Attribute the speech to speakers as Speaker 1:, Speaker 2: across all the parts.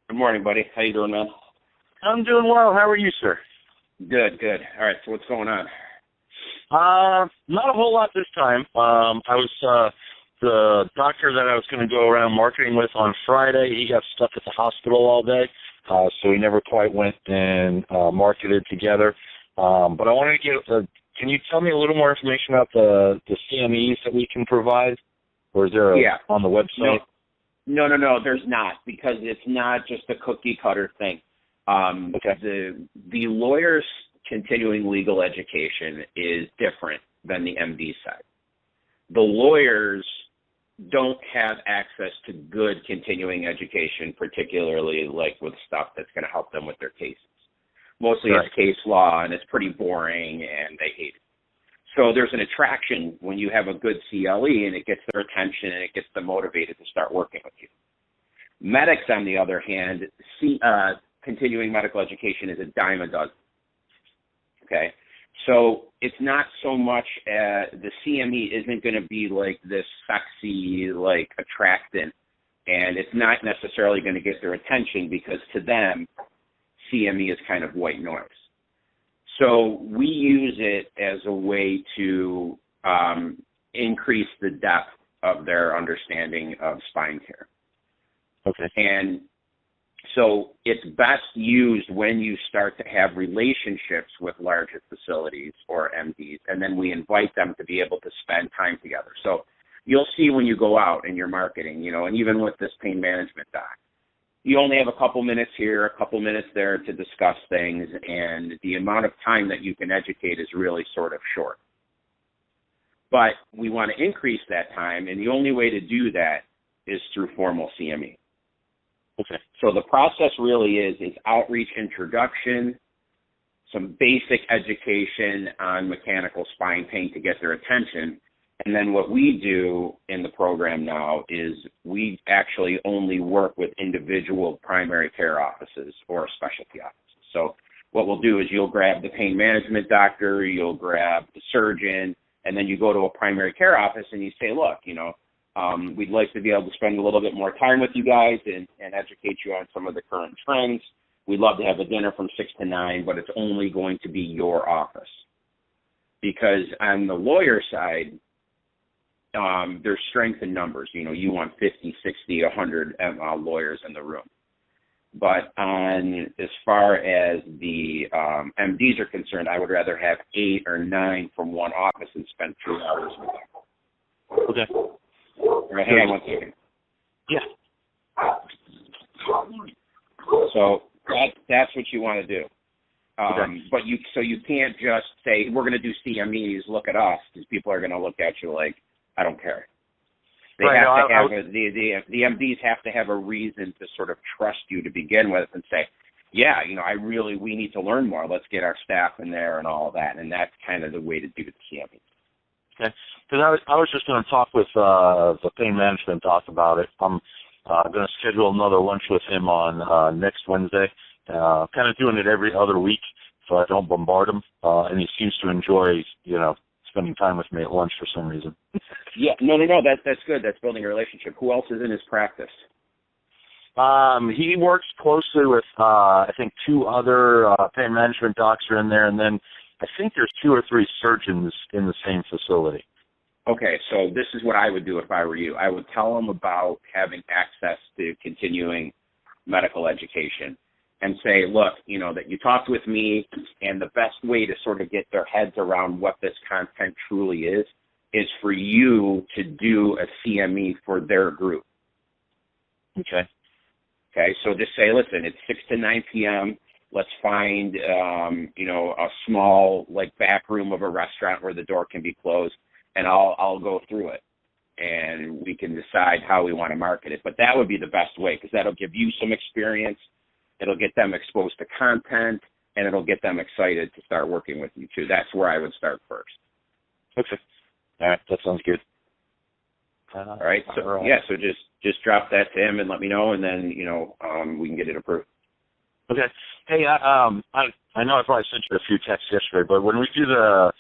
Speaker 1: Good morning, buddy. How you doing, man?
Speaker 2: I'm doing well. How are you, sir?
Speaker 1: Good, good. All right, so what's going on?
Speaker 2: Not a whole lot this time. I was the doctor that I was going to go around marketing with on Friday. He got stuck at the hospital all day, so we never quite went and marketed together. But I wanted to get. Can you tell me a little more information about the CMEs that we can provide, or is there on the website?
Speaker 1: No. There's not, because it's not just a cookie cutter thing.
Speaker 2: Okay.
Speaker 1: The lawyer's continuing legal education is different than the MD side. The lawyers don't have access to good continuing education, particularly like with stuff that's going to help them with their cases. Mostly It's case law, and it's pretty boring, and they hate it. So there's an attraction when you have a good CLE, and it gets their attention, and it gets them motivated to start working with you. Medics, on the other hand, continuing medical education is a dime a dozen. Okay? So it's not so much, the CME isn't going to be like this sexy, like, attractant, and it's not necessarily going to get their attention, because to them, CME is kind of white noise. So we use it as a way to increase the depth of their understanding of spine care.
Speaker 2: Okay.
Speaker 1: And so it's best used when you start to have relationships with larger facilities or MDs, and then we invite them to be able to spend time together. So you'll see when you go out and you're marketing, and even with this pain management doc, you only have a couple minutes here, a couple minutes there to discuss things, and the amount of time that you can educate is really sort of short. But we want to increase that time, and the only way to do that is through formal CME.
Speaker 2: Okay.
Speaker 1: So the process really is outreach, introduction, some basic education on mechanical spine pain to get their attention. And then what we do in the program now is we actually only work with individual primary care offices or specialty offices. So what we'll do is you'll grab the pain management doctor, you'll grab the surgeon, and then you go to a primary care office and you say, look, we'd like to be able to spend a little bit more time with you guys and educate you on some of the current trends. We'd love to have a dinner from 6 to 9, but it's only going to be your office. Because on the lawyer side, there's strength in numbers. You want 50, 60, 100 lawyers in the room. But as far as the MDs are concerned, I would rather have 8 or 9 from one office and spend 3 hours with them.
Speaker 2: Okay.
Speaker 1: All right, hang on one second.
Speaker 2: Yeah.
Speaker 1: So that's what you want to do.
Speaker 2: Okay.
Speaker 1: But you can't just say, we're going to do CMEs, look at us, because people are going to look at you like, I don't care. They have to have the MDs have to have a reason to sort of trust you to begin with and say, yeah, we need to learn more. Let's get our staff in there and all of that. And that's kind of the way to do the CMEs.
Speaker 2: Okay. Because I was just going to talk with the pain management doc about it. I'm going to schedule another lunch with him on next Wednesday. Kind of doing it every other week so I don't bombard him. And he seems to enjoy, spending time with me at lunch for some reason.
Speaker 1: Yeah, no, that's good. That's building a relationship. Who else is in his practice?
Speaker 2: He works closely with, I think, 2 other pain management docs are in there, and then I think there's 2 or 3 surgeons in the same facility.
Speaker 1: Okay, so this is what I would do if I were you. I would tell them about having access to continuing medical education and say, look, that you talked with me, and the best way to sort of get their heads around what this content truly is for you to do a CME for their group.
Speaker 2: Okay.
Speaker 1: Okay, so just say, listen, it's 6 to 9 p.m., let's find, a small, back room of a restaurant where the door can be closed, and I'll go through it, and we can decide how we want to market it. But that would be the best way, because that'll give you some experience, it'll get them exposed to content, and it'll get them excited to start working with you, too. That's where I would start first.
Speaker 2: Okay. All right, that sounds good.
Speaker 1: All right, so just drop that to him and let me know, and then, we can get it approved.
Speaker 2: Okay. Hey, I know I probably sent you a few texts yesterday, but when we do the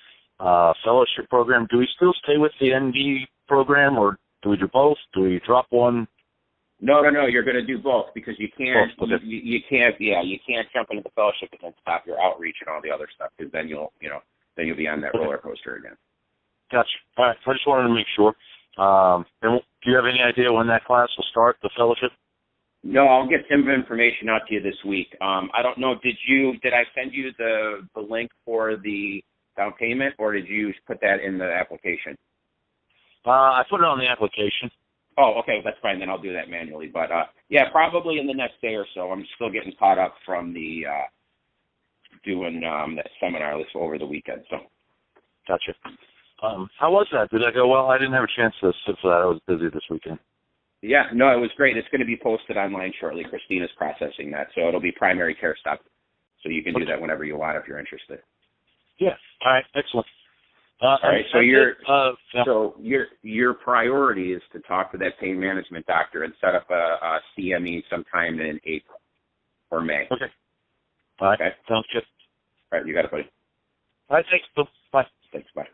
Speaker 2: fellowship program, do we still stay with the ND program, or do we do both? Do we drop one?
Speaker 1: No. You're going to do both because you can't.
Speaker 2: Both, okay.
Speaker 1: You can't. Yeah, you can't jump into the fellowship and then stop your outreach and all the other stuff because then you'll be on that roller coaster again.
Speaker 2: Gotcha. All right. I just wanted to make sure. And do you have any idea when that class will start, the fellowship?
Speaker 1: No, I'll get some information out to you this week. I don't know. Did I send you the link for the down payment, or did you put that in the application?
Speaker 2: I put it on the application.
Speaker 1: Oh, okay, that's fine. Then I'll do that manually. But yeah, probably in the next day or so. I'm still getting caught up from the doing that seminar this over the weekend. So,
Speaker 2: gotcha. How was that? Did I go well? I didn't have a chance to sit for that. I was busy this weekend.
Speaker 1: Yeah, no, it was great. It's going to be posted online shortly. Christina's processing that, so it'll be primary care stuff. So you can do that whenever you want if you're interested.
Speaker 2: Yeah. All right. Excellent.
Speaker 1: All right. So your priority is to talk to that pain management doctor and set up a CME sometime in April or May.
Speaker 2: Okay. All right.
Speaker 1: Okay.
Speaker 2: Sounds good.
Speaker 1: All right. You got it, buddy.
Speaker 2: All right. Thanks, Bill. Bye.
Speaker 1: Thanks. Bye.